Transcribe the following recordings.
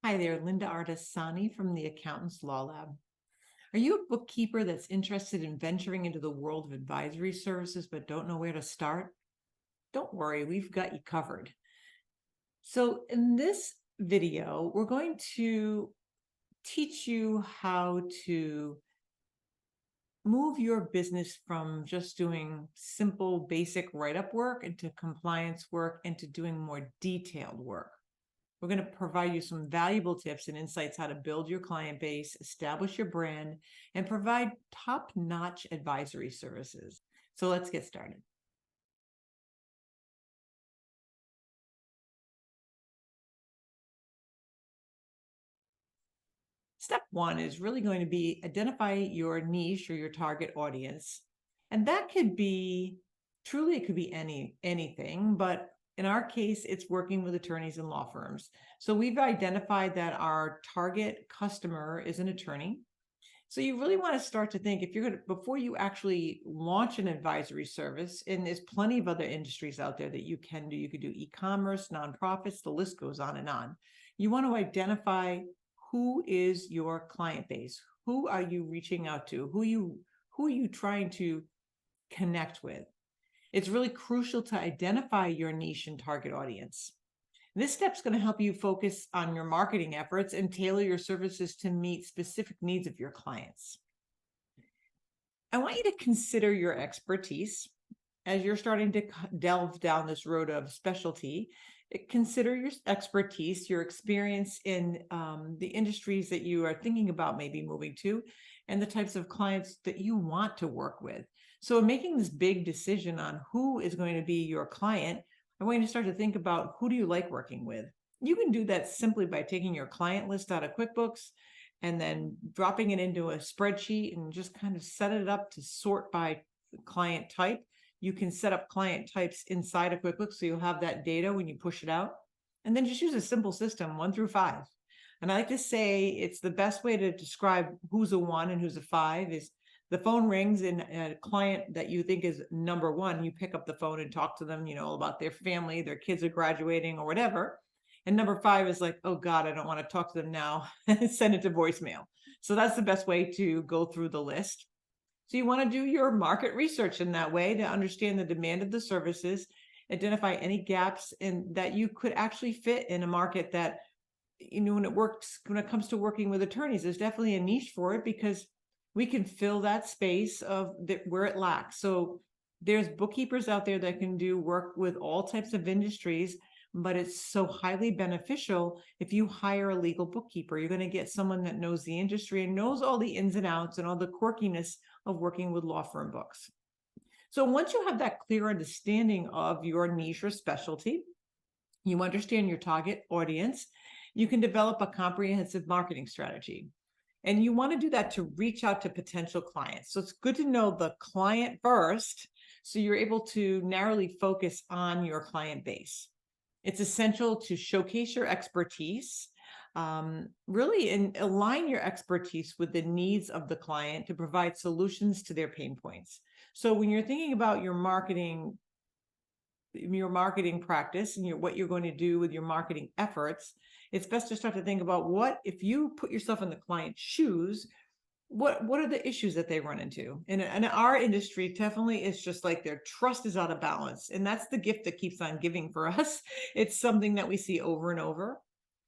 Hi there, Linda Artisani from the Accountants LawLab. Are you a bookkeeper that's interested in venturing into the world of advisory services but don't know where to start? Don't worry, we've got you covered. So in this video, we're going to teach you how to move your business from just doing simple, basic write-up work into compliance work into doing more detailed work. We're going to provide you some valuable tips and insights how to build your client base, establish your brand, and provide top-notch advisory services. So let's get started. Step one is really going to be identify your niche or your target audience. And that could be, truly it could be anything, but in our case, it's working with attorneys and law firms. So we've identified that our target customer is an attorney. So you really want to start to think if you're going to, before you actually launch an advisory service, and there's plenty of other industries out there that you can do. You could do e-commerce, nonprofits, the list goes on and on. You want to identify who is your client base. Who are you reaching out to? Who are you trying to connect with? It's really crucial to identify your niche and target audience. This step is going to help you focus on your marketing efforts and tailor your services to meet specific needs of your clients. I want you to consider your expertise as you're starting to delve down this road of specialty. Consider your expertise, your experience in the industries that you are thinking about maybe moving to, and the types of clients that you want to work with. So in making this big decision on who is going to be your client, I want you to start to think about who do you like working with. You can do that simply by taking your client list out of QuickBooks and then dropping it into a spreadsheet and just kind of set it up to sort by client type. You can set up client types inside of QuickBooks so you'll have that data when you push it out. And then just use a simple system, 1 through 5. And I like to say it's the best way to describe who's a 1 and who's a 5 is the phone rings and a client that you think is number 1, you pick up the phone and talk to them, about their family, their kids are graduating or whatever. And number 5 is like, oh God, I don't want to talk to them now. Send it to voicemail. So that's the best way to go through the list. So you want to do your market research in that way to understand the demand of the services, identify any gaps in that you could actually fit in a market that, when it comes to working with attorneys, there's definitely a niche for it because we can fill that space of where it lacks. So there's bookkeepers out there that can do work with all types of industries, but it's so highly beneficial if you hire a legal bookkeeper. You're going to get someone that knows the industry and knows all the ins and outs and all the quirkiness of working with law firm books. So once you have that clear understanding of your niche or specialty, you understand your target audience, you can develop a comprehensive marketing strategy. And you want to do that to reach out to potential clients. So it's good to know the client first, so you're able to narrowly focus on your client base. It's essential to showcase your expertise, really, and align your expertise with the needs of the client to provide solutions to their pain points. So when you're thinking about your marketing practice and what you're going to do with your marketing efforts, it's best to start to think about what, if you put yourself in the client's shoes, what are the issues that they run into? And our industry definitely is just like their trust is out of balance. And that's the gift that keeps on giving for us. It's something that we see over and over.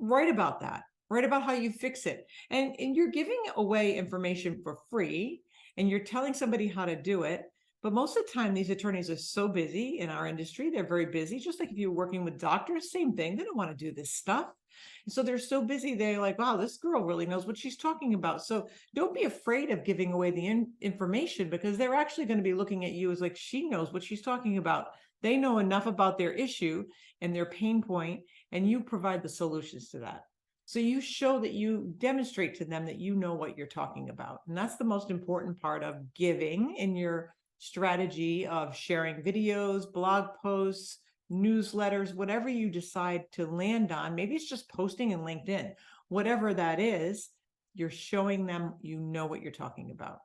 Write about that. Write about how you fix it. And you're giving away information for free and you're telling somebody how to do it. But most of the time, these attorneys are so busy in our industry. They're very busy. Just like if you're working with doctors, same thing. They don't want to do this stuff. So they're so busy. They're like, wow, this girl really knows what she's talking about. So don't be afraid of giving away the information because they're actually going to be looking at you as like, she knows what she's talking about. They know enough about their issue and their pain point, and you provide the solutions to that. So you show that you demonstrate to them that you know what you're talking about. And that's the most important part of giving in your strategy of sharing videos, blog posts, newsletters, whatever you decide to land on. Maybe it's just posting in LinkedIn, whatever that is, you're showing them you know what you're talking about.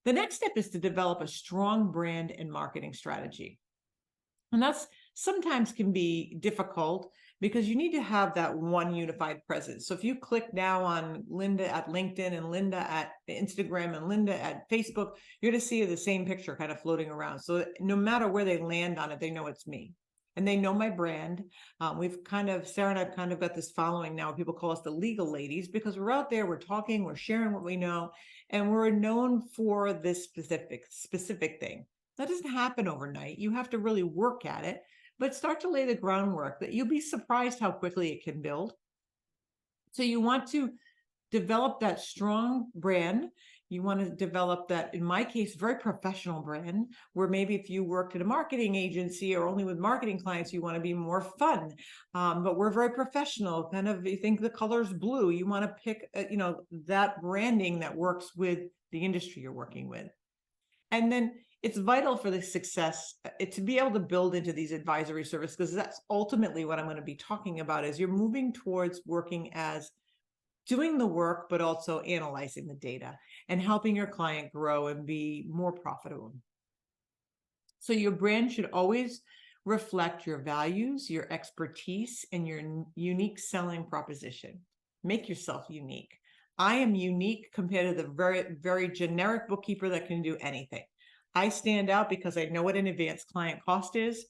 The next step is to develop a strong brand and marketing strategy. And sometimes can be difficult because you need to have that one unified presence. So if you click now on Linda at LinkedIn and Linda at Instagram and Linda at Facebook, you're going to see the same picture kind of floating around. So no matter where they land on it, they know it's me. And they know my brand. Sarah and I've kind of got this following now. People call us the legal ladies because we're out there, we're talking, we're sharing what we know, and we're known for this specific thing. That doesn't happen overnight. You have to really work at it, but start to lay the groundwork that you'll be surprised how quickly it can build. So you want to develop that strong brand. You want to develop that, in my case, very professional brand, where maybe if you worked at a marketing agency or only with marketing clients, you want to be more fun. But we're very professional, kind of, you think the color's blue, you want to pick, that branding that works with the industry you're working with. And then it's vital for the success to be able to build into these advisory services, because that's ultimately what I'm going to be talking about, is you're moving towards working as doing the work, but also analyzing the data and helping your client grow and be more profitable. So your brand should always reflect your values, your expertise, and your unique selling proposition. Make yourself unique. I am unique compared to the very, very generic bookkeeper that can do anything. I stand out because I know what an advanced client cost is.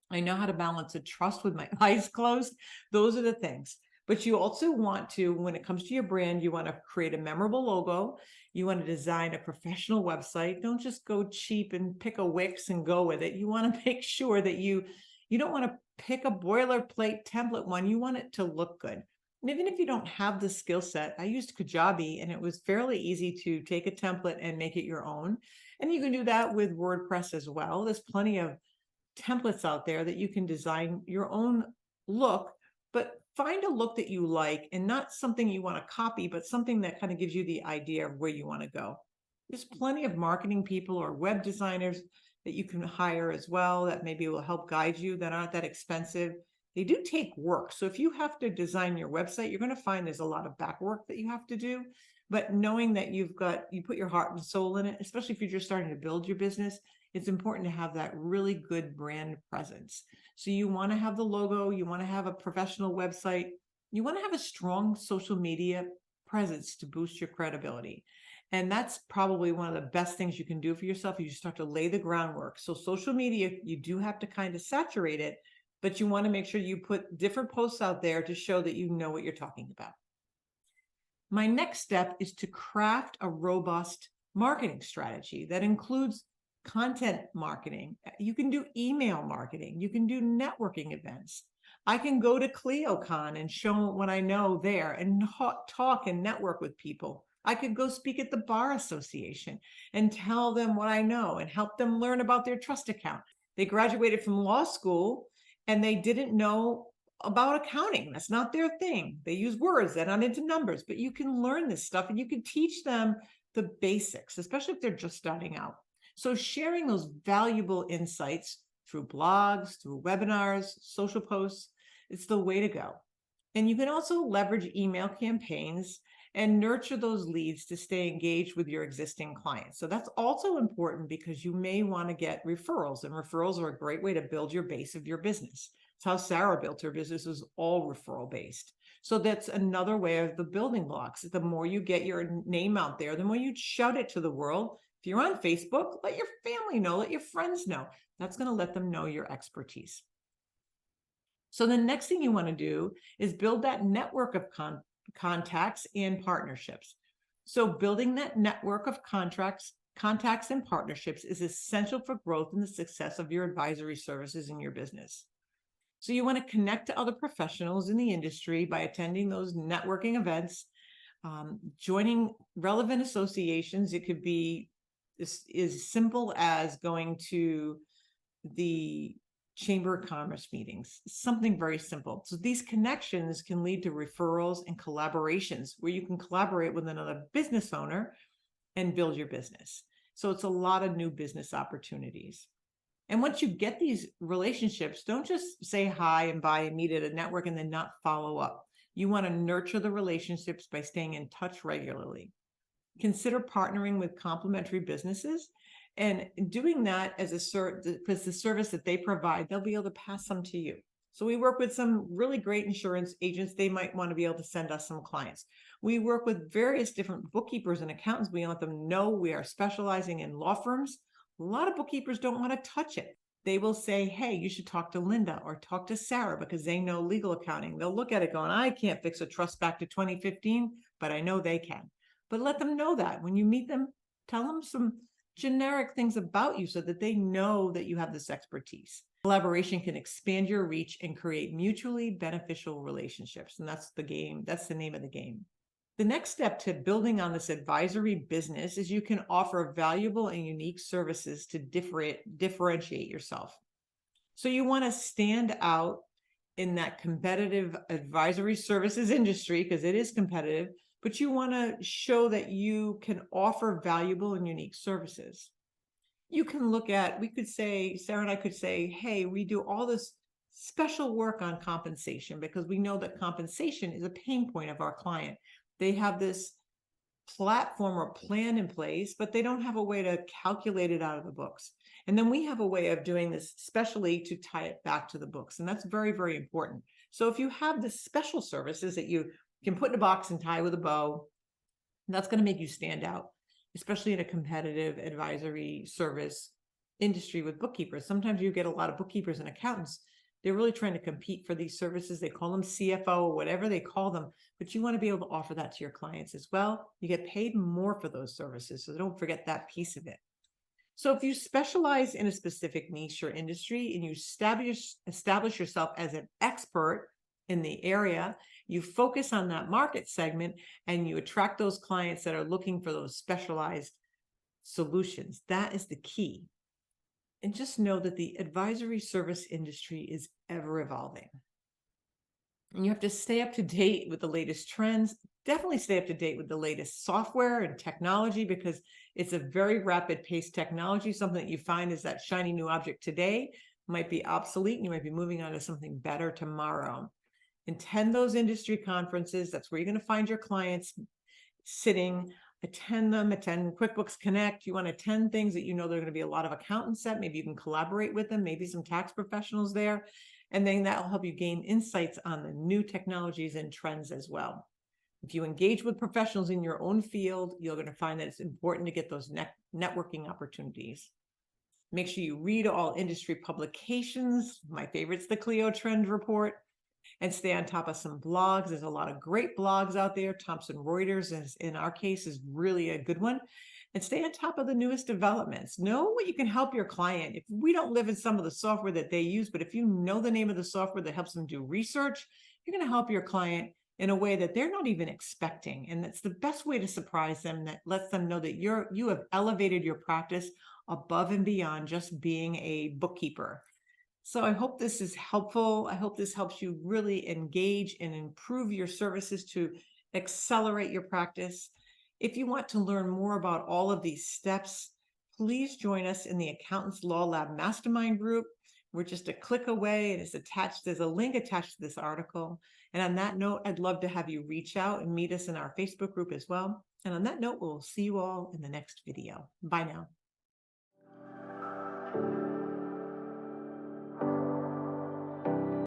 I know how to balance a trust with my eyes closed. Those are the things. But you also want to, when it comes to your brand, you want to create a memorable logo. You want to design a professional website. Don't just go cheap and pick a Wix and go with it. You want to make sure that you don't want to pick a boilerplate template one. You want it to look good. And even if you don't have the skill set, I used Kajabi, and it was fairly easy to take a template and make it your own. And you can do that with WordPress as well. There's plenty of templates out there that you can design your own look, but find a look that you like, and not something you want to copy, but something that kind of gives you the idea of where you want to go. There's plenty of marketing people or web designers that you can hire as well that maybe will help guide you, that aren't that expensive. They do take work. So if you have to design your website, you're going to find there's a lot of back work that you have to do. But knowing that you put your heart and soul in it, especially if you're just starting to build your business, it's important to have that really good brand presence. So you want to have the logo, you want to have a professional website, you want to have a strong social media presence to boost your credibility. And that's probably one of the best things you can do for yourself. You start to lay the groundwork. So social media, you do have to kind of saturate it, but you want to make sure you put different posts out there to show that you know what you're talking about. My next step is to craft a robust marketing strategy that includes content marketing. You can do email marketing. You can do networking events. I can go to CleoCon and show what I know there and talk and network with people. I could go speak at the Bar Association and tell them what I know and help them learn about their trust account. They graduated from law school and they didn't know about accounting. That's not their thing. They use words, they're not into numbers, but you can learn this stuff and you can teach them the basics, especially if they're just starting out. So sharing those valuable insights through blogs, through webinars, social posts, it's the way to go. And you can also leverage email campaigns and nurture those leads to stay engaged with your existing clients. So that's also important because you may want to get referrals, and referrals are a great way to build your base of your business. It's how Sarah built her business, was all referral based. So that's another way of the building blocks. The more you get your name out there, the more you shout it to the world. If you're on Facebook, let your family know, let your friends know. That's going to let them know your expertise. So the next thing you want to do is build that network of contacts and partnerships. So building that network of contacts and partnerships is essential for growth and the success of your advisory services in your business. So you want to connect to other professionals in the industry by attending those networking events, joining relevant associations. It could be as simple as going to the Chamber of Commerce meetings, something very simple. So these connections can lead to referrals and collaborations where you can collaborate with another business owner and build your business. So it's a lot of new business opportunities. And once you get these relationships, don't just say hi and bye and meet at a network and then not follow up. You want to nurture the relationships by staying in touch regularly. Consider partnering with complementary businesses And doing that as because the service that they provide, they'll be able to pass some to you. So we work with some really great insurance agents. They might want to be able to send us some clients. We work with various different bookkeepers and accountants. We want them to know we are specializing in law firms. A lot of bookkeepers don't want to touch it. They will say, hey, you should talk to Linda or talk to Sarah because they know legal accounting. They'll look at it going, I can't fix a trust back to 2015, but I know they can. But let them know that when you meet them, tell them some generic things about you so that they know that you have this expertise. Collaboration can expand your reach and create mutually beneficial relationships. And that's the game. That's the name of the game. The next step to building on this advisory business is you can offer valuable and unique services to differentiate yourself. So you want to stand out in that competitive advisory services industry because it is competitive, but you want to show that you can offer valuable and unique services. You can look at, we could say, Sarah and I could say, hey, we do all this special work on compensation because we know that compensation is a pain point of our client. They have this platform or plan in place, but they don't have a way to calculate it out of the books. And then we have a way of doing this specially to tie it back to the books. And that's very, very important. So if you have the special services that you can put in a box and tie with a bow, that's going to make you stand out, especially in a competitive advisory service industry with bookkeepers. Sometimes you get a lot of bookkeepers and accountants. They're really trying to compete for these services. They call them CFO or whatever they call them, but you want to be able to offer that to your clients as well. You get paid more for those services, so don't forget that piece of it. So if you specialize in a specific niche or industry and you establish yourself as an expert in the area, you focus on that market segment and you attract those clients that are looking for those specialized solutions. That is the key. And just know that the advisory service industry is ever evolving. And you have to stay up to date with the latest trends. Definitely stay up to date with the latest software and technology because it's a very rapid paced technology. Something that you find is that shiny new object today might be obsolete and you might be moving on to something better tomorrow. Attend those industry conferences. That's where you're going to find your clients sitting. Attend them, attend QuickBooks Connect. You want to attend things that you know there are going to be a lot of accountants at. Maybe you can collaborate with them, maybe some tax professionals there. And then that will help you gain insights on the new technologies and trends as well. If you engage with professionals in your own field, you're going to find that it's important to get those networking opportunities. Make sure you read all industry publications. My favorite's the Clio Trend Report. And stay on top of some blogs. There's a lot of great blogs out there. Thomson Reuters, is, in our case, is really a good one. And stay on top of the newest developments. Know what you can help your client. If we don't live in some of the software that they use, but if you know the name of the software that helps them do research, you're going to help your client in a way that they're not even expecting. And that's the best way to surprise them, that lets them know that you have elevated your practice above and beyond just being a bookkeeper. So I hope this is helpful. I hope this helps you really engage and improve your services to accelerate your practice. If you want to learn more about all of these steps, please join us in the Accountants LawLab Mastermind group. We're just a click away and it's attached. There's a link attached to this article. And on that note, I'd love to have you reach out and meet us in our Facebook group as well. And on that note, we'll see you all in the next video. Bye now.